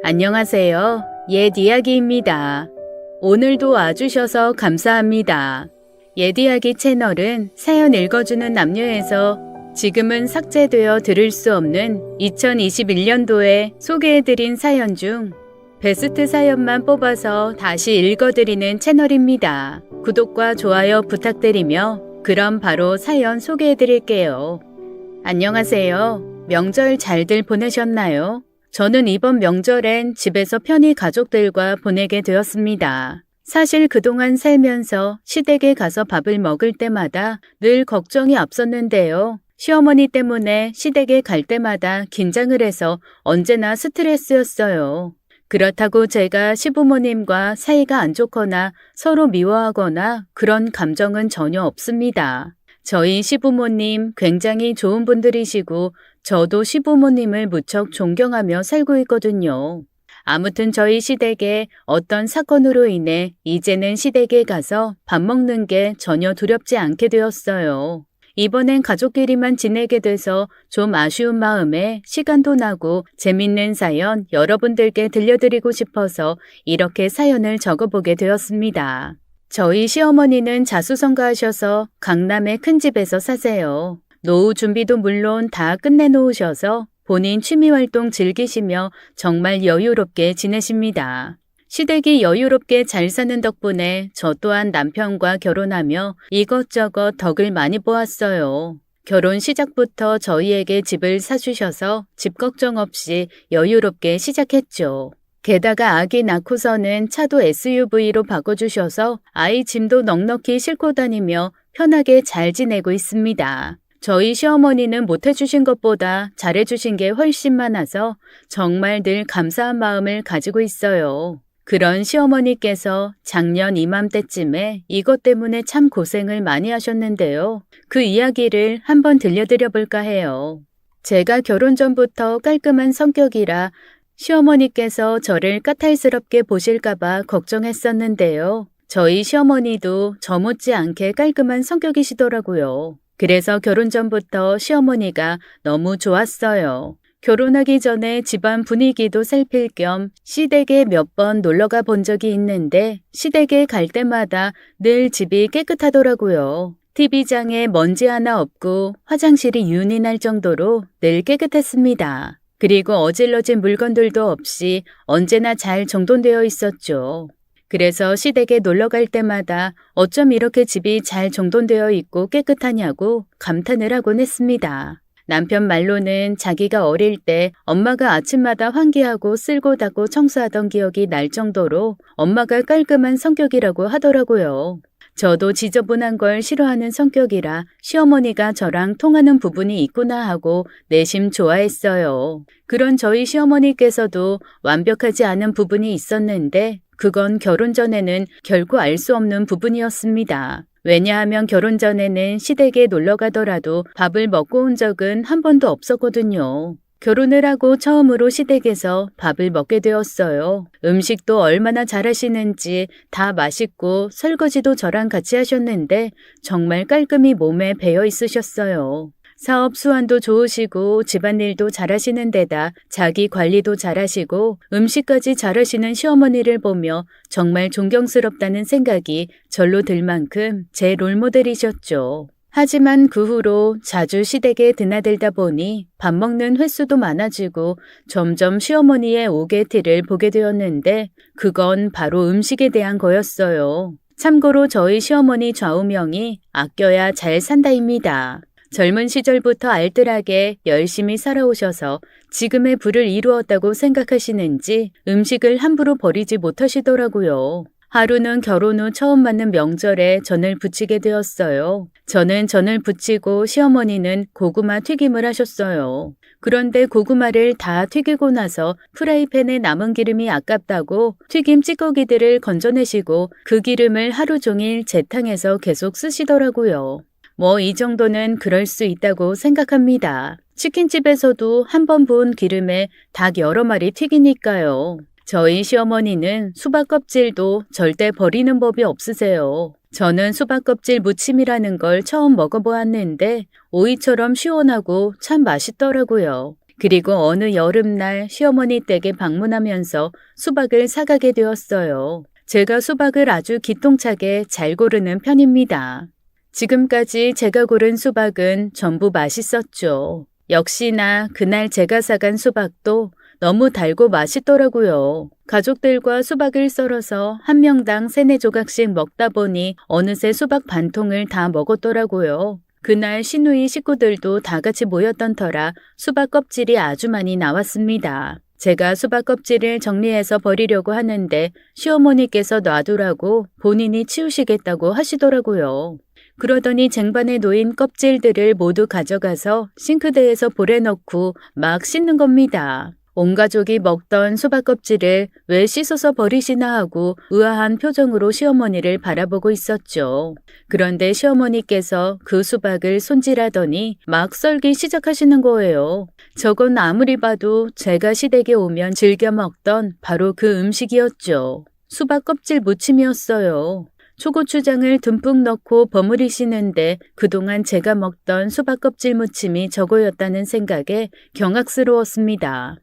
안녕하세요. 옛 이야기입니다. 오늘도 와주셔서 감사합니다. 옛 이야기 채널은 사연 읽어주는 남녀에서 지금은 삭제되어 들을 수 없는 2021년도에 소개해드린 사연 중 베스트 사연만 뽑아서 다시 읽어드리는 채널입니다. 구독과 좋아요 부탁드리며 그럼 바로 사연 소개해드릴게요. 안녕하세요. 명절 잘들 보내셨나요? 저는 이번 명절엔 집에서 편히 가족들과 보내게 되었습니다. 사실 그동안 살면서 시댁에 가서 밥을 먹을 때마다 늘 걱정이 앞섰는데요. 시어머니 때문에 시댁에 갈 때마다 긴장을 해서 언제나 스트레스였어요. 그렇다고 제가 시부모님과 사이가 안 좋거나 서로 미워하거나 그런 감정은 전혀 없습니다. 저희 시부모님 굉장히 좋은 분들이시고 저도 시부모님을 무척 존경하며 살고 있거든요. 아무튼 저희 시댁에 어떤 사건으로 인해 이제는 시댁에 가서 밥 먹는 게 전혀 두렵지 않게 되었어요. 이번엔 가족끼리만 지내게 돼서 좀 아쉬운 마음에 시간도 나고 재밌는 사연 여러분들께 들려드리고 싶어서 이렇게 사연을 적어보게 되었습니다. 저희 시어머니는 자수성가하셔서 강남의 큰 집에서 사세요. 노후 준비도 물론 다 끝내놓으셔서 본인 취미활동 즐기시며 정말 여유롭게 지내십니다. 시댁이 여유롭게 잘 사는 덕분에 저 또한 남편과 결혼하며 이것저것 덕을 많이 보았어요. 결혼 시작부터 저희에게 집을 사주셔서 집 걱정 없이 여유롭게 시작했죠. 게다가 아기 낳고서는 차도 SUV로 바꿔주셔서 아이 짐도 넉넉히 싣고 다니며 편하게 잘 지내고 있습니다. 저희 시어머니는 못해주신 것보다 잘해주신 게 훨씬 많아서 정말 늘 감사한 마음을 가지고 있어요. 그런 시어머니께서 작년 이맘때쯤에 이것 때문에 참 고생을 많이 하셨는데요. 그 이야기를 한번 들려드려 볼까 해요. 제가 결혼 전부터 깔끔한 성격이라 시어머니께서 저를 까탈스럽게 보실까봐 걱정했었는데요. 저희 시어머니도 저 못지않게 깔끔한 성격이시더라고요. 그래서 결혼 전부터 시어머니가 너무 좋았어요. 결혼하기 전에 집안 분위기도 살필 겸 시댁에 몇 번 놀러가 본 적이 있는데 시댁에 갈 때마다 늘 집이 깨끗하더라고요. TV장에 먼지 하나 없고 화장실이 윤이 날 정도로 늘 깨끗했습니다. 그리고 어질러진 물건들도 없이 언제나 잘 정돈되어 있었죠. 그래서 시댁에 놀러 갈 때마다 어쩜 이렇게 집이 잘 정돈되어 있고 깨끗하냐고 감탄을 하곤 했습니다. 남편 말로는 자기가 어릴 때 엄마가 아침마다 환기하고 쓸고 닦고 청소하던 기억이 날 정도로 엄마가 깔끔한 성격이라고 하더라고요. 저도 지저분한 걸 싫어하는 성격이라 시어머니가 저랑 통하는 부분이 있구나 하고 내심 좋아했어요. 그런 저희 시어머니께서도 완벽하지 않은 부분이 있었는데 그건 결혼 전에는 결코 알 수 없는 부분이었습니다. 왜냐하면 결혼 전에는 시댁에 놀러 가더라도 밥을 먹고 온 적은 한 번도 없었거든요. 결혼을 하고 처음으로 시댁에서 밥을 먹게 되었어요. 음식도 얼마나 잘하시는지 다 맛있고 설거지도 저랑 같이 하셨는데 정말 깔끔히 몸에 배어 있으셨어요. 사업 수완도 좋으시고 집안일도 잘하시는 데다 자기 관리도 잘하시고 음식까지 잘하시는 시어머니를 보며 정말 존경스럽다는 생각이 절로 들 만큼 제 롤모델이셨죠. 하지만 그 후로 자주 시댁에 드나들다 보니 밥 먹는 횟수도 많아지고 점점 시어머니의 오개티를 보게 되었는데 그건 바로 음식에 대한 거였어요. 참고로 저희 시어머니 좌우명이 아껴야 잘 산다입니다. 젊은 시절부터 알뜰하게 열심히 살아오셔서 지금의 부를 이루었다고 생각하시는지 음식을 함부로 버리지 못하시더라고요. 하루는 결혼 후 처음 맞는 명절에 전을 부치게 되었어요. 저는 전을 부치고 시어머니는 고구마 튀김을 하셨어요. 그런데 고구마를 다 튀기고 나서 프라이팬에 남은 기름이 아깝다고 튀김 찌꺼기들을 건져내시고 그 기름을 하루 종일 재탕해서 계속 쓰시더라고요. 이 정도는 그럴 수 있다고 생각합니다. 치킨집에서도 한 번 부은 기름에 닭 여러 마리 튀기니까요. 저희 시어머니는 수박 껍질도 절대 버리는 법이 없으세요. 저는 수박 껍질 무침이라는 걸 처음 먹어보았는데 오이처럼 시원하고 참 맛있더라고요. 그리고 어느 여름날 시어머니 댁에 방문하면서 수박을 사가게 되었어요. 제가 수박을 아주 기똥차게 잘 고르는 편입니다. 지금까지 제가 고른 수박은 전부 맛있었죠. 역시나 그날 제가 사간 수박도 너무 달고 맛있더라고요. 가족들과 수박을 썰어서 한 명당 3-4조각씩 먹다 보니 어느새 수박 반통을 다 먹었더라고요. 그날 시누이 식구들도 다 같이 모였던 터라 수박 껍질이 아주 많이 나왔습니다. 제가 수박 껍질을 정리해서 버리려고 하는데 시어머니께서 놔두라고 본인이 치우시겠다고 하시더라고요. 그러더니 쟁반에 놓인 껍질들을 모두 가져가서 싱크대에서 볼에 넣고 막 씻는 겁니다. 온 가족이 먹던 수박 껍질을 왜 씻어서 버리시나 하고 의아한 표정으로 시어머니를 바라보고 있었죠. 그런데 시어머니께서 그 수박을 손질하더니 막 썰기 시작하시는 거예요. 저건 아무리 봐도 제가 시댁에 오면 즐겨 먹던 바로 그 음식이었죠. 수박 껍질 무침이었어요. 초고추장을 듬뿍 넣고 버무리시는데 그동안 제가 먹던 수박 껍질 무침이 저거였다는 생각에 경악스러웠습니다.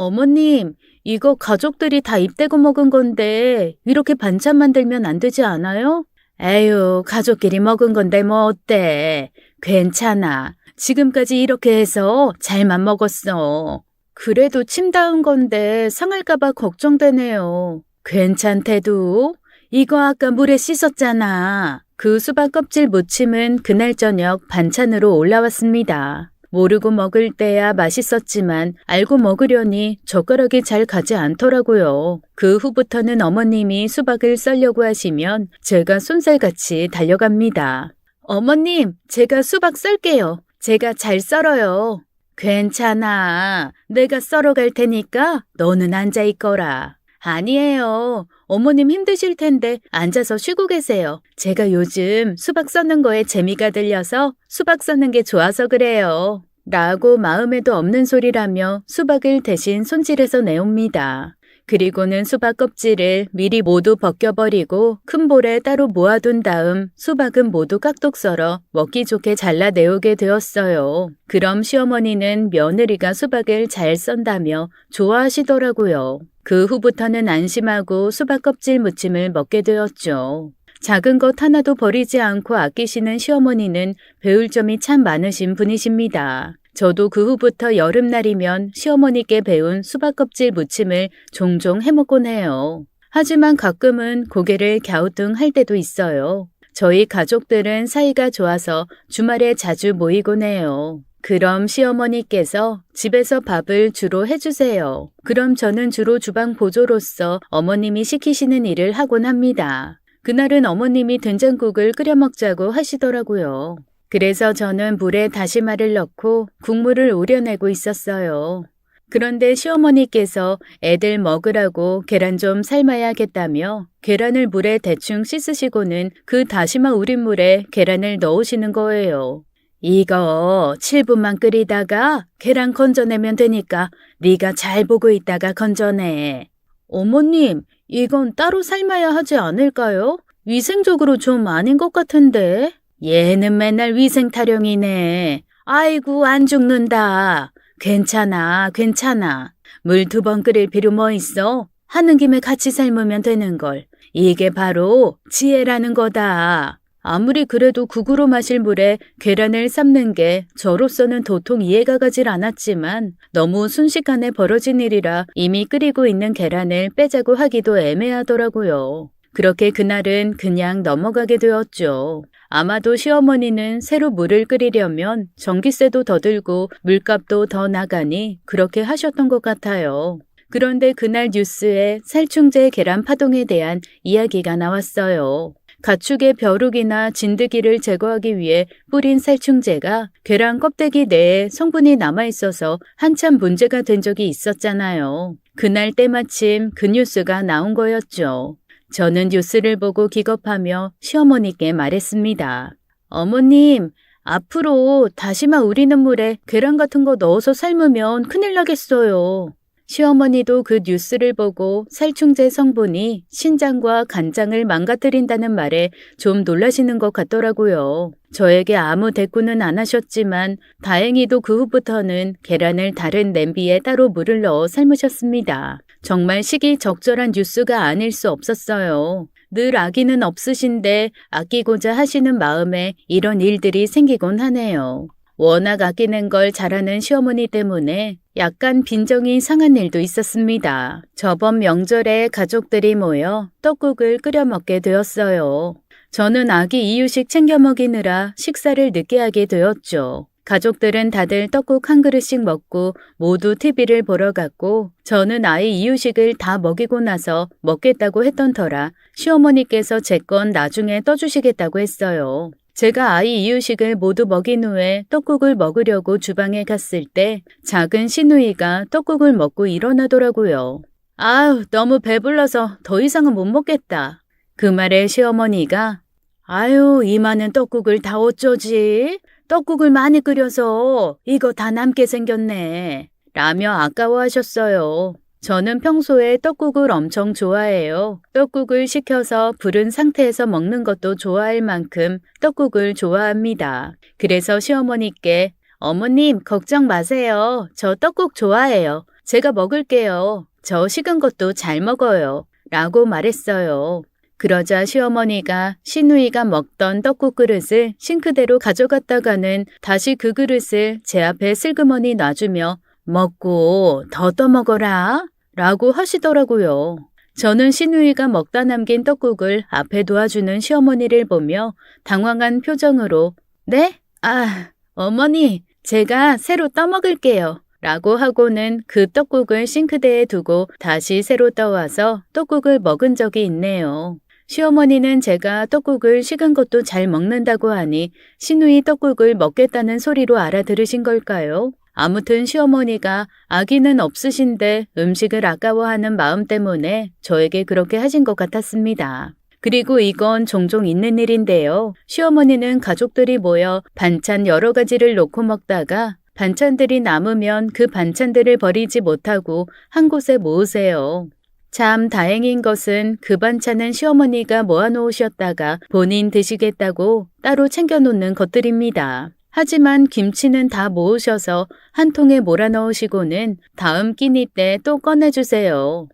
어머님, 이거 가족들이 다 입대고 먹은 건데 이렇게 반찬 만들면 안 되지 않아요? 에휴, 가족끼리 먹은 건데 뭐 어때? 괜찮아. 지금까지 이렇게 해서 잘만 먹었어. 그래도 침 닿은 건데 상할까봐 걱정되네요. 괜찮대도? 이거 아까 물에 씻었잖아. 그 수박 껍질 무침은 그날 저녁 반찬으로 올라왔습니다. 모르고 먹을 때야 맛있었지만 알고 먹으려니 젓가락이 잘 가지 않더라고요. 그 후부터는 어머님이 수박을 썰려고 하시면 제가 쏜살같이 달려갑니다. 어머님, 제가 수박 썰게요. 제가 잘 썰어요. 괜찮아. 내가 썰어 갈 테니까 너는 앉아 있거라. 아니에요. 어머님 힘드실 텐데 앉아서 쉬고 계세요. 제가 요즘 수박 써는 거에 재미가 들려서 수박 써는 게 좋아서 그래요. 라고 마음에도 없는 소리라며 수박을 대신 손질해서 내옵니다. 그리고는 수박 껍질을 미리 모두 벗겨버리고 큰 볼에 따로 모아둔 다음 수박은 모두 깍둑 썰어 먹기 좋게 잘라 내오게 되었어요. 그럼 시어머니는 며느리가 수박을 잘 썬다며 좋아하시더라고요. 그 후부터는 안심하고 수박 껍질 무침을 먹게 되었죠. 작은 것 하나도 버리지 않고 아끼시는 시어머니는 배울 점이 참 많으신 분이십니다. 저도 그 후부터 여름날이면 시어머니께 배운 수박 껍질 무침을 종종 해먹곤 해요. 하지만 가끔은 고개를 갸우뚱할 때도 있어요. 저희 가족들은 사이가 좋아서 주말에 자주 모이곤 해요. 그럼 시어머니께서 집에서 밥을 주로 해주세요. 그럼 저는 주로 주방 보조로서 어머님이 시키시는 일을 하곤 합니다. 그날은 어머님이 된장국을 끓여 먹자고 하시더라고요. 그래서 저는 물에 다시마를 넣고 국물을 우려내고 있었어요. 그런데 시어머니께서 애들 먹으라고 계란 좀 삶아야겠다며 계란을 물에 대충 씻으시고는 그 다시마 우린 물에 계란을 넣으시는 거예요. 이거 7분만 끓이다가 계란 건져내면 되니까 네가 잘 보고 있다가 건져내. 어머님, 이건 따로 삶아야 하지 않을까요? 위생적으로 좀 아닌 것 같은데. 얘는 맨날 위생 타령이네. 아이고, 안 죽는다. 괜찮아, 괜찮아. 물 2번 끓일 필요 뭐 있어? 하는 김에 같이 삶으면 되는 걸. 이게 바로 지혜라는 거다. 아무리 그래도 국으로 마실 물에 계란을 삶는 게 저로서는 도통 이해가 가질 않았지만 너무 순식간에 벌어진 일이라 이미 끓이고 있는 계란을 빼자고 하기도 애매하더라고요. 그렇게 그날은 그냥 넘어가게 되었죠. 아마도 시어머니는 새로 물을 끓이려면 전기세도 더 들고 물값도 더 나가니 그렇게 하셨던 것 같아요. 그런데 그날 뉴스에 살충제 계란 파동에 대한 이야기가 나왔어요. 가축의 벼룩이나 진드기를 제거하기 위해 뿌린 살충제가 계란 껍데기 내에 성분이 남아있어서 한참 문제가 된 적이 있었잖아요. 그날 때마침 그 뉴스가 나온 거였죠. 저는 뉴스를 보고 기겁하며 시어머니께 말했습니다. 어머님, 앞으로 다시마 우리는 물에 계란 같은 거 넣어서 삶으면 큰일 나겠어요. 시어머니도 그 뉴스를 보고 살충제 성분이 신장과 간장을 망가뜨린다는 말에 좀 놀라시는 것 같더라고요. 저에게 아무 대꾸는 안 하셨지만 다행히도 그 후부터는 계란을 다른 냄비에 따로 물을 넣어 삶으셨습니다. 정말 시기적절한 뉴스가 아닐 수 없었어요. 늘 아기는 없으신데 아끼고자 하시는 마음에 이런 일들이 생기곤 하네요. 워낙 아끼는 걸 잘하는 시어머니 때문에 약간 빈정이 상한 일도 있었습니다. 저번 명절에 가족들이 모여 떡국을 끓여 먹게 되었어요. 저는 아기 이유식 챙겨 먹이느라 식사를 늦게 하게 되었죠. 가족들은 다들 떡국 한 그릇씩 먹고 모두 TV를 보러 갔고 저는 아이 이유식을 다 먹이고 나서 먹겠다고 했던 터라 시어머니께서 제 건 나중에 떠주시겠다고 했어요. 제가 아이 이유식을 모두 먹인 후에 떡국을 먹으려고 주방에 갔을 때 작은 시누이가 떡국을 먹고 일어나더라고요. 아우, 너무 배불러서 더 이상은 못 먹겠다. 그 말에 시어머니가 아유, 이 많은 떡국을 다 어쩌지? 떡국을 많이 끓여서 이거 다 남게 생겼네. 라며 아까워하셨어요. 저는 평소에 떡국을 엄청 좋아해요. 떡국을 식혀서 부른 상태에서 먹는 것도 좋아할 만큼 떡국을 좋아합니다. 그래서 시어머니께 어머님 걱정 마세요. 저 떡국 좋아해요. 제가 먹을게요. 저 식은 것도 잘 먹어요. 라고 말했어요. 그러자 시어머니가 시누이가 먹던 떡국 그릇을 싱크대로 가져갔다가는 다시 그 그릇을 제 앞에 슬그머니 놔주며 먹고 더 떠먹어라 라고 하시더라고요. 저는 시누이가 먹다 남긴 떡국을 앞에 도와주는 시어머니를 보며 당황한 표정으로 네? 아, 어머니, 제가 새로 떠먹을게요. 라고 하고는 그 떡국을 싱크대에 두고 다시 새로 떠와서 떡국을 먹은 적이 있네요. 시어머니는 제가 떡국을 식은 것도 잘 먹는다고 하니 시누이 떡국을 먹겠다는 소리로 알아들으신 걸까요? 아무튼 시어머니가 아기는 없으신데 음식을 아까워하는 마음 때문에 저에게 그렇게 하신 것 같았습니다. 그리고 이건 종종 있는 일인데요. 시어머니는 가족들이 모여 반찬 여러 가지를 놓고 먹다가 반찬들이 남으면 그 반찬들을 버리지 못하고 한 곳에 모으세요. 참 다행인 것은 그 반찬은 시어머니가 모아놓으셨다가 본인 드시겠다고 따로 챙겨놓는 것들입니다. 하지만 김치는 다 모으셔서 한 통에 몰아넣으시고는 다음 끼니 때 또 꺼내주세요.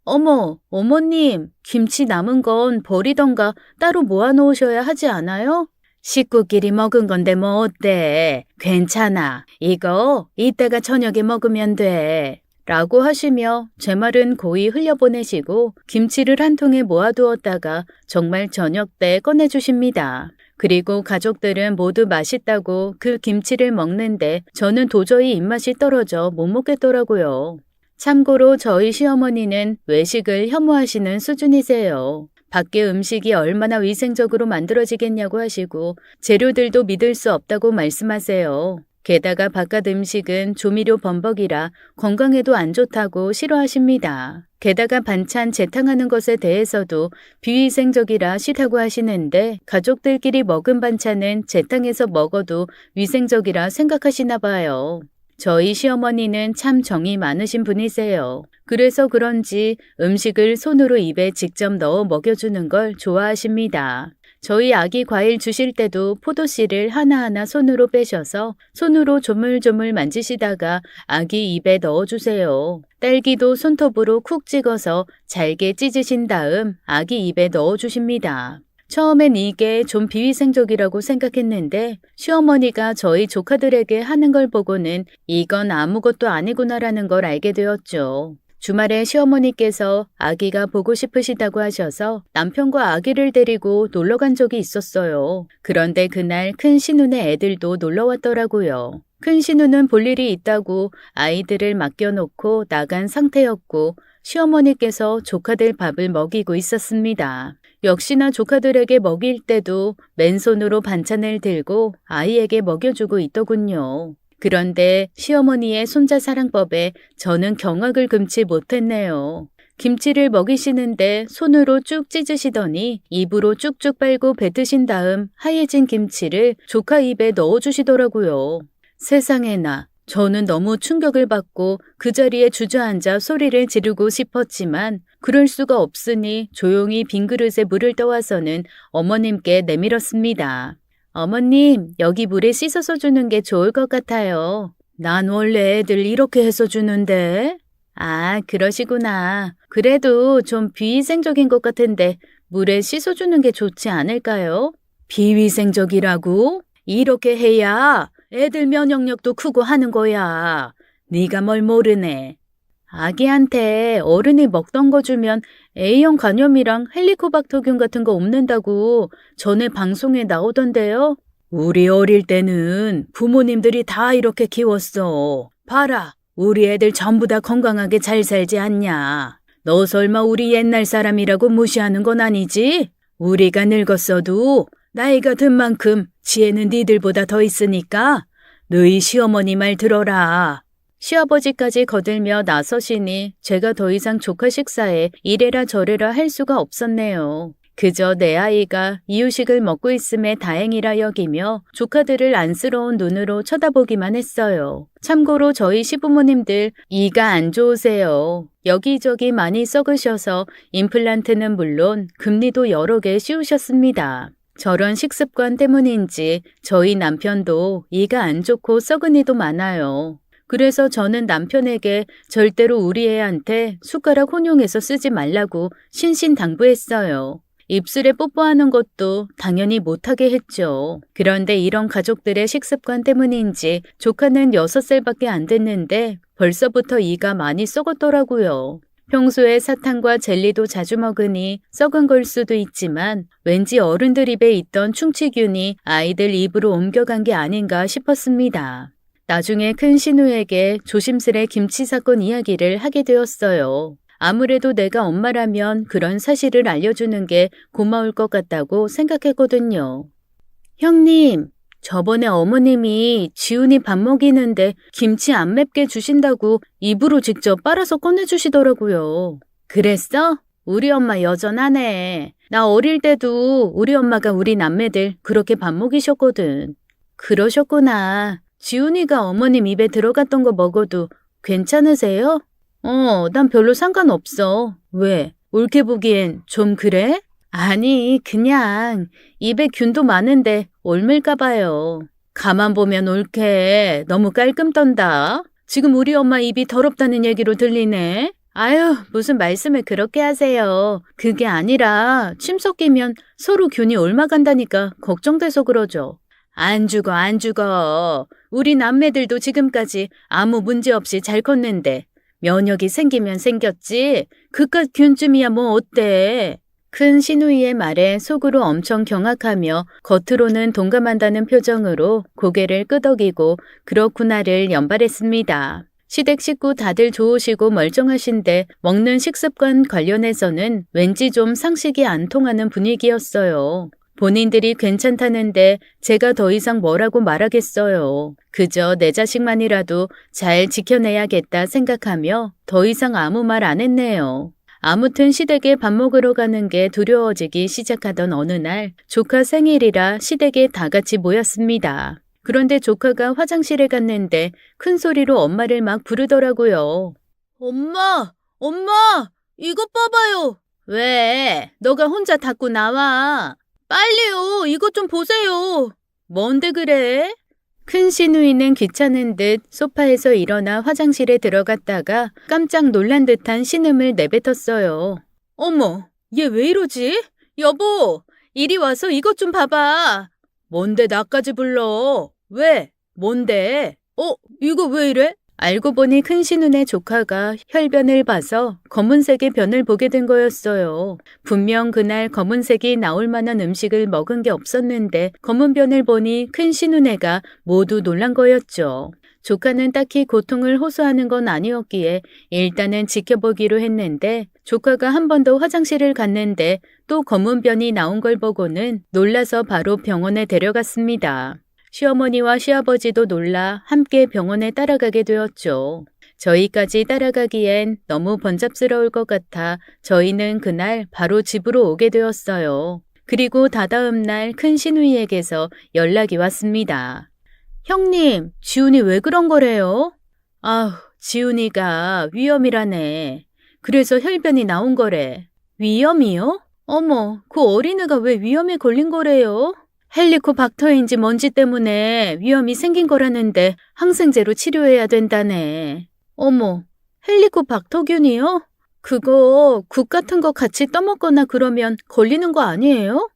어머, 어머님, 김치 남은 건 버리던가 따로 모아놓으셔야 하지 않아요? 식구끼리 먹은 건데 뭐 어때? 괜찮아. 이거 이따가 저녁에 먹으면 돼. 라고 하시며 제 말은 고이 흘려보내시고 김치를 한 통에 모아두었다가 정말 저녁 때 꺼내주십니다. 그리고 가족들은 모두 맛있다고 그 김치를 먹는데 저는 도저히 입맛이 떨어져 못 먹겠더라고요. 참고로 저희 시어머니는 외식을 혐오하시는 수준이세요. 밖에 음식이 얼마나 위생적으로 만들어지겠냐고 하시고 재료들도 믿을 수 없다고 말씀하세요. 게다가 바깥 음식은 조미료 범벅이라 건강에도 안 좋다고 싫어하십니다. 게다가 반찬 재탕하는 것에 대해서도 비위생적이라 싫다고 하시는데 가족들끼리 먹은 반찬은 재탕해서 먹어도 위생적이라 생각하시나 봐요. 저희 시어머니는 참 정이 많으신 분이세요. 그래서 그런지 음식을 손으로 입에 직접 넣어 먹여주는 걸 좋아하십니다. 저희 아기 과일 주실 때도 포도씨를 하나하나 손으로 빼셔서 손으로 조물조물 만지시다가 아기 입에 넣어주세요. 딸기도 손톱으로 쿡 찍어서 잘게 찢으신 다음 아기 입에 넣어주십니다. 처음엔 이게 좀 비위생적이라고 생각했는데 시어머니가 저희 조카들에게 하는 걸 보고는 이건 아무것도 아니구나라는 걸 알게 되었죠. 주말에 시어머니께서 아기가 보고 싶으시다고 하셔서 남편과 아기를 데리고 놀러 간 적이 있었어요. 그런데 그날 큰 신우네 애들도 놀러 왔더라고요. 큰 신우는 볼 일이 있다고 아이들을 맡겨놓고 나간 상태였고 시어머니께서 조카들 밥을 먹이고 있었습니다. 역시나 조카들에게 먹일 때도 맨손으로 반찬을 들고 아이에게 먹여주고 있더군요. 그런데 시어머니의 손자 사랑법에 저는 경악을 금치 못했네요. 김치를 먹이시는데 손으로 쭉 찢으시더니 입으로 쭉쭉 빨고 뱉으신 다음 하얘진 김치를 조카 입에 넣어주시더라고요. 세상에나, 저는 너무 충격을 받고 그 자리에 주저앉아 소리를 지르고 싶었지만 그럴 수가 없으니 조용히 빈 그릇에 물을 떠와서는 어머님께 내밀었습니다. 어머님, 여기 물에 씻어서 주는 게 좋을 것 같아요. 난 원래 애들 이렇게 해서 주는데. 아, 그러시구나. 그래도 좀 비위생적인 것 같은데 물에 씻어주는 게 좋지 않을까요? 비위생적이라고? 이렇게 해야 애들 면역력도 크고 하는 거야. 네가 뭘 모르네. 아기한테 어른이 먹던 거 주면 A형 간염이랑 헬리코박터균 같은 거 없는다고 전에 방송에 나오던데요. 우리 어릴 때는 부모님들이 다 이렇게 키웠어. 봐라, 우리 애들 전부 다 건강하게 잘 살지 않냐. 너 설마 우리 옛날 사람이라고 무시하는 건 아니지? 우리가 늙었어도 나이가 든 만큼 지혜는 니들보다 더 있으니까 너희 시어머니 말 들어라. 시아버지까지 거들며 나서시니 제가 더 이상 조카 식사에 이래라 저래라 할 수가 없었네요. 그저 내 아이가 이유식을 먹고 있음에 다행이라 여기며 조카들을 안쓰러운 눈으로 쳐다보기만 했어요. 참고로 저희 시부모님들 이가 안 좋으세요. 여기저기 많이 썩으셔서 임플란트는 물론 금리도 여러 개 씌우셨습니다. 저런 식습관 때문인지 저희 남편도 이가 안 좋고 썩은 이도 많아요. 그래서 저는 남편에게 절대로 우리 애한테 숟가락 혼용해서 쓰지 말라고 신신당부했어요. 입술에 뽀뽀하는 것도 당연히 못하게 했죠. 그런데 이런 가족들의 식습관 때문인지 조카는 6살밖에 안 됐는데 벌써부터 이가 많이 썩었더라고요. 평소에 사탕과 젤리도 자주 먹으니 썩은 걸 수도 있지만 왠지 어른들 입에 있던 충치균이 아이들 입으로 옮겨간 게 아닌가 싶었습니다. 나중에 큰 신우에게 조심스레 김치 사건 이야기를 하게 되었어요. 아무래도 내가 엄마라면 그런 사실을 알려주는 게 고마울 것 같다고 생각했거든요. 형님, 저번에 어머님이 지훈이 밥 먹이는데 김치 안 맵게 주신다고 입으로 직접 빨아서 꺼내주시더라고요. 그랬어? 우리 엄마 여전하네. 나 어릴 때도 우리 엄마가 우리 남매들 그렇게 밥 먹이셨거든. 그러셨구나. 지훈이가 어머님 입에 들어갔던 거 먹어도 괜찮으세요? 난 별로 상관없어. 왜? 옳게 보기엔 좀 그래? 아니, 그냥 입에 균도 많은데 옮을까 봐요. 가만 보면 옳게 너무 깔끔 떤다. 지금 우리 엄마 입이 더럽다는 얘기로 들리네. 아유, 무슨 말씀을 그렇게 하세요. 그게 아니라 침 섞이면 서로 균이 옮아간다니까 걱정돼서 그러죠. 안 죽어, 안 죽어. 우리 남매들도 지금까지 아무 문제 없이 잘 컸는데 면역이 생기면 생겼지. 그깟 균쯤이야 뭐 어때. 큰 시누이의 말에 속으로 엄청 경악하며 겉으로는 동감한다는 표정으로 고개를 끄덕이고 그렇구나를 연발했습니다. 시댁 식구 다들 좋으시고 멀쩡하신데 먹는 식습관 관련해서는 왠지 좀 상식이 안 통하는 분위기였어요. 본인들이 괜찮다는데 제가 더 이상 뭐라고 말하겠어요. 그저 내 자식만이라도 잘 지켜내야겠다 생각하며 더 이상 아무 말 안 했네요. 아무튼 시댁에 밥 먹으러 가는 게 두려워지기 시작하던 어느 날 조카 생일이라 시댁에 다 같이 모였습니다. 그런데 조카가 화장실에 갔는데 큰 소리로 엄마를 막 부르더라고요. 엄마! 엄마! 이것 봐봐요! 왜? 너가 혼자 닦고 나와. 빨리요. 이것 좀 보세요. 뭔데 그래? 큰 시누이는 귀찮은 듯 소파에서 일어나 화장실에 들어갔다가 깜짝 놀란 듯한 신음을 내뱉었어요. 어머, 얘 왜 이러지? 여보, 이리 와서 이것 좀 봐봐. 뭔데 나까지 불러? 왜? 뭔데? 이거 왜 이래? 알고 보니 큰 시누네 조카가 혈변을 봐서 검은색의 변을 보게 된 거였어요. 분명 그날 검은색이 나올 만한 음식을 먹은 게 없었는데 검은 변을 보니 큰 시누네가 모두 놀란 거였죠. 조카는 딱히 고통을 호소하는 건 아니었기에 일단은 지켜보기로 했는데 조카가 한 번 더 화장실을 갔는데 또 검은 변이 나온 걸 보고는 놀라서 바로 병원에 데려갔습니다. 시어머니와 시아버지도 놀라 함께 병원에 따라가게 되었죠. 저희까지 따라가기엔 너무 번잡스러울 것 같아 저희는 그날 바로 집으로 오게 되었어요. 그리고 다다음 날 큰 시누이에게서 연락이 왔습니다. 형님, 지훈이 왜 그런 거래요? 아휴, 지훈이가 위염이라네. 그래서 혈변이 나온 거래. 위염이요? 어머, 그 어린애가 왜 위염에 걸린 거래요? 헬리코박터인지 뭔지 때문에 위염이 생긴 거라는데 항생제로 치료해야 된다네. 어머, 헬리코박터균이요? 그거 국 같은 거 같이 떠먹거나 그러면 걸리는 거 아니에요?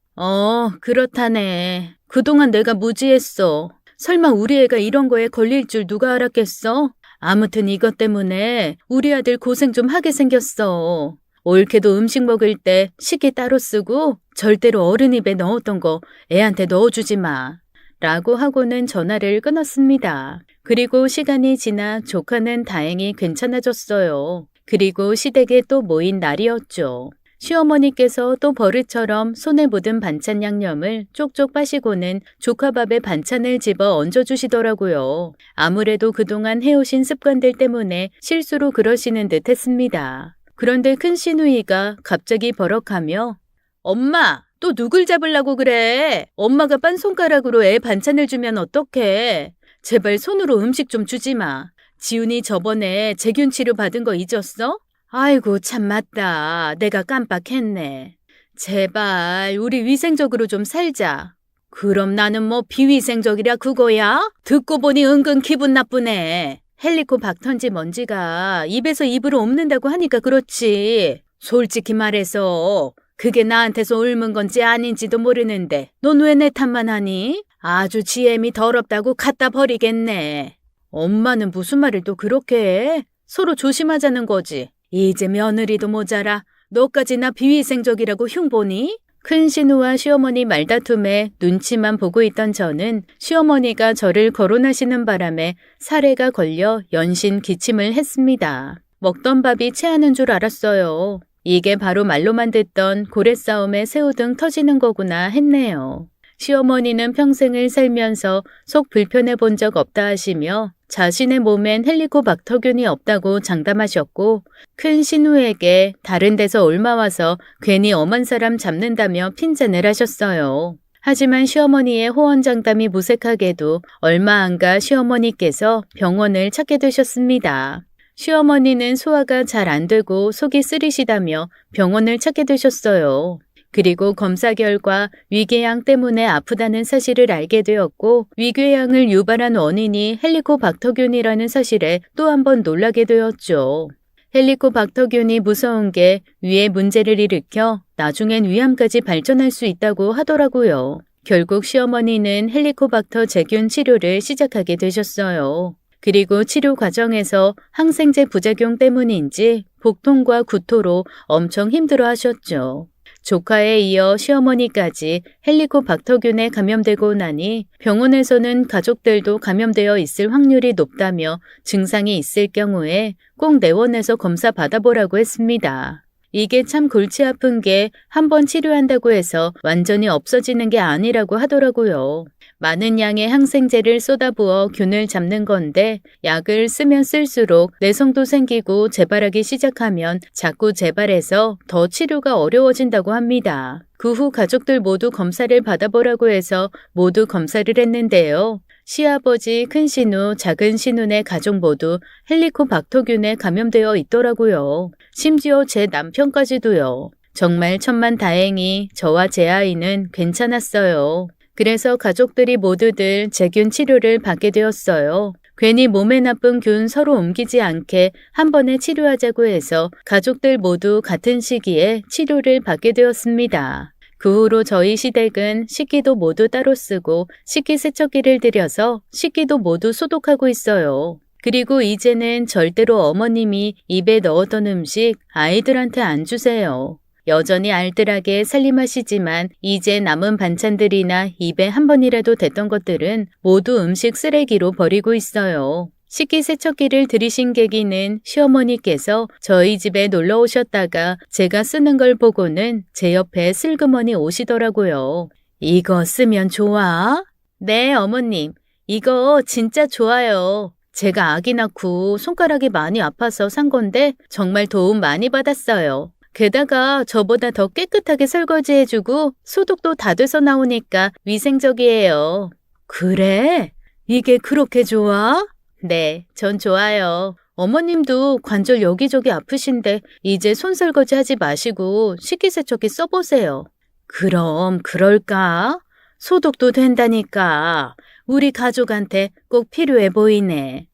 그렇다네. 그동안 내가 무지했어. 설마 우리 애가 이런 거에 걸릴 줄 누가 알았겠어? 아무튼 이것 때문에 우리 아들 고생 좀 하게 생겼어. 올케도 음식 먹을 때 식기 따로 쓰고 절대로 어른 입에 넣었던 거 애한테 넣어주지 마. 라고 하고는 전화를 끊었습니다. 그리고 시간이 지나 조카는 다행히 괜찮아졌어요. 그리고 시댁에 또 모인 날이었죠. 시어머니께서 또 버릇처럼 손에 묻은 반찬 양념을 쪽쪽 빠시고는 조카밥에 반찬을 집어 얹어주시더라고요. 아무래도 그동안 해오신 습관들 때문에 실수로 그러시는 듯 했습니다. 그런데 큰 시누이가 갑자기 버럭하며 엄마, 또 누굴 잡으려고 그래? 엄마가 빤 손가락으로 애 반찬을 주면 어떡해? 제발 손으로 음식 좀 주지 마. 지훈이 저번에 제균 치료 받은 거 잊었어? 아이고 참 맞다. 내가 깜빡했네. 제발 우리 위생적으로 좀 살자. 그럼 나는 뭐 비위생적이라 그거야? 듣고 보니 은근 기분 나쁘네. 헬리코박터인지 뭔지가 입에서 입으로 옮는다고 하니까 그렇지. 솔직히 말해서 그게 나한테서 옮은 건지 아닌지도 모르는데 넌 왜 내 탓만 하니? 아주 지엠이 더럽다고 갖다 버리겠네. 엄마는 무슨 말을 또 그렇게 해? 서로 조심하자는 거지. 이제 며느리도 모자라 너까지 나 비위생적이라고 흉보니? 큰 신우와 시어머니 말다툼에 눈치만 보고 있던 저는 시어머니가 저를 거론하시는 바람에 사례가 걸려 연신 기침을 했습니다. 먹던 밥이 체하는 줄 알았어요. 이게 바로 말로만 듣던 고래싸움에 새우등 터지는 거구나 했네요. 시어머니는 평생을 살면서 속 불편해 본 적 없다 하시며 자신의 몸엔 헬리코박터균이 없다고 장담하셨고 큰 신우에게 다른 데서 옮아와서 괜히 엄한 사람 잡는다며 핀잔을 하셨어요. 하지만 시어머니의 호언장담이 무색하게도 얼마 안가 시어머니께서 병원을 찾게 되셨습니다. 시어머니는 소화가 잘 안 되고 속이 쓰리시다며 병원을 찾게 되셨어요. 그리고 검사 결과 위궤양 때문에 아프다는 사실을 알게 되었고 위궤양을 유발한 원인이 헬리코박터균이라는 사실에 또 한 번 놀라게 되었죠. 헬리코박터균이 무서운 게 위에 문제를 일으켜 나중엔 위암까지 발전할 수 있다고 하더라고요. 결국 시어머니는 헬리코박터 제균 치료를 시작하게 되셨어요. 그리고 치료 과정에서 항생제 부작용 때문인지 복통과 구토로 엄청 힘들어 하셨죠. 조카에 이어 시어머니까지 헬리코박터균에 감염되고 나니 병원에서는 가족들도 감염되어 있을 확률이 높다며 증상이 있을 경우에 꼭 내원해서 검사 받아보라고 했습니다. 이게 참 골치 아픈 게 한 번 치료한다고 해서 완전히 없어지는 게 아니라고 하더라고요. 많은 양의 항생제를 쏟아부어 균을 잡는 건데 약을 쓰면 쓸수록 내성도 생기고 재발하기 시작하면 자꾸 재발해서 더 치료가 어려워진다고 합니다. 그 후 가족들 모두 검사를 받아보라고 해서 모두 검사를 했는데요. 시아버지, 큰신우, 작은신우네 가족 모두 헬리코박터균에 감염되어 있더라고요. 심지어 제 남편까지도요. 정말 천만다행히 저와 제 아이는 괜찮았어요. 그래서 가족들이 모두들 제균 치료를 받게 되었어요. 괜히 몸에 나쁜 균 서로 옮기지 않게 한 번에 치료하자고 해서 가족들 모두 같은 시기에 치료를 받게 되었습니다. 그 후로 저희 시댁은 식기도 모두 따로 쓰고 식기세척기를 들여서 식기도 모두 소독하고 있어요. 그리고 이제는 절대로 어머님이 입에 넣었던 음식 아이들한테 안 주세요. 여전히 알뜰하게 살림하시지만 이제 남은 반찬들이나 입에 한 번이라도 댔던 것들은 모두 음식 쓰레기로 버리고 있어요. 식기세척기를 들이신 계기는 시어머니께서 저희 집에 놀러 오셨다가 제가 쓰는 걸 보고는 제 옆에 슬그머니 오시더라고요. 이거 쓰면 좋아? 네, 어머님. 이거 진짜 좋아요. 제가 아기 낳고 손가락이 많이 아파서 산 건데 정말 도움 많이 받았어요. 게다가 저보다 더 깨끗하게 설거지해주고 소독도 다 돼서 나오니까 위생적이에요. 그래? 이게 그렇게 좋아? 네, 전 좋아요. 어머님도 관절 여기저기 아프신데 이제 손설거지 하지 마시고 식기세척기 써보세요. 그럼 그럴까? 소독도 된다니까. 우리 가족한테 꼭 필요해 보이네.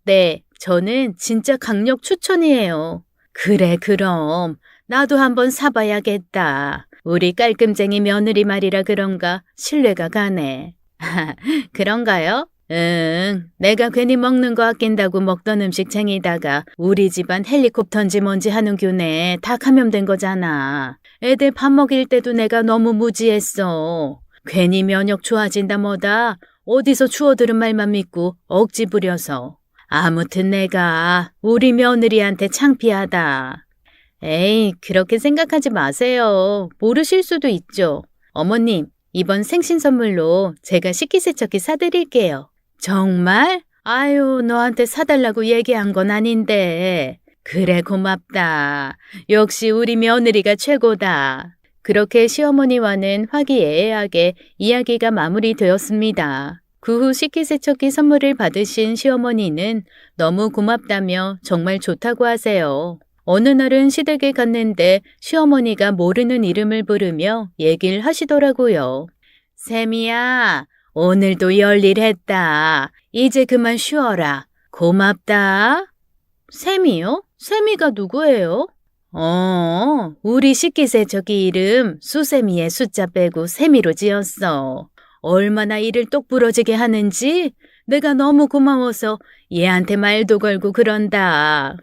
네, 저는 진짜 강력 추천이에요. 그래, 그럼. 나도 한번 사봐야겠다. 우리 깔끔쟁이 며느리 말이라 그런가 신뢰가 가네. 그런가요? 응, 내가 괜히 먹는 거 아낀다고 먹던 음식 챙이다가 우리 집안 헬리콥터인지 뭔지 하는 균에 다 감염된 거잖아. 애들 밥 먹일 때도 내가 너무 무지했어. 괜히 면역 좋아진다 뭐다. 어디서 주워들은 말만 믿고 억지 부려서. 아무튼 내가 우리 며느리한테 창피하다. 에이, 그렇게 생각하지 마세요. 모르실 수도 있죠. 어머님, 이번 생신 선물로 제가 식기세척기 사드릴게요. 정말? 아유, 너한테 사달라고 얘기한 건 아닌데. 그래, 고맙다. 역시 우리 며느리가 최고다. 그렇게 시어머니와는 화기애애하게 이야기가 마무리되었습니다. 그 후 식기세척기 선물을 받으신 시어머니는 너무 고맙다며 정말 좋다고 하세요. 어느 날은 시댁에 갔는데 시어머니가 모르는 이름을 부르며 얘기를 하시더라고요. 샘이야, 오늘도 열일했다. 이제 그만 쉬어라. 고맙다. 샘이요? 샘이가 누구예요? 우리 식기세척기 이름 수세미의 숫자 빼고 세미로 지었어. 얼마나 일을 똑부러지게 하는지 내가 너무 고마워서 얘한테 말도 걸고 그런다.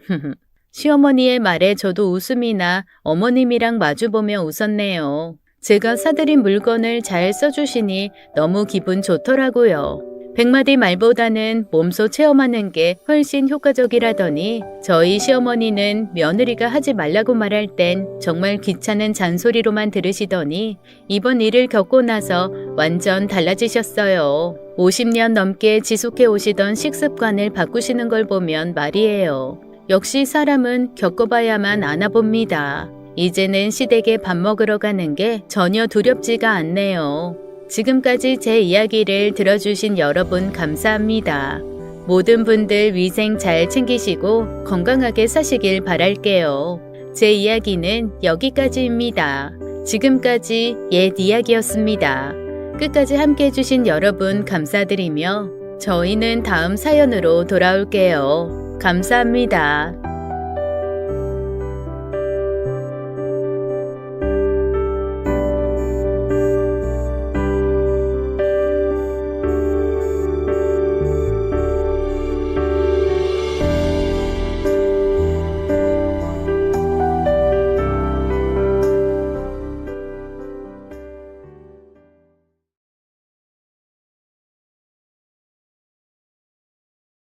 시어머니의 말에 저도 웃음이 나 어머님이랑 마주보며 웃었네요. 제가 사드린 물건을 잘 써주시니 너무 기분 좋더라고요. 100마디 말보다는 몸소 체험하는 게 훨씬 효과적이라더니 저희 시어머니는 며느리가 하지 말라고 말할 땐 정말 귀찮은 잔소리로만 들으시더니 이번 일을 겪고 나서 완전 달라지셨어요. 50년 넘게 지속해 오시던 식습관을 바꾸시는 걸 보면 말이에요. 역시 사람은 겪어봐야만 아나 봅니다. 이제는 시댁에 밥 먹으러 가는 게 전혀 두렵지가 않네요. 지금까지 제 이야기를 들어주신 여러분 감사합니다. 모든 분들 위생 잘 챙기시고 건강하게 사시길 바랄게요. 제 이야기는 여기까지입니다. 지금까지 옛 이야기였습니다. 끝까지 함께 해주신 여러분 감사드리며 저희는 다음 사연으로 돌아올게요. 감사합니다.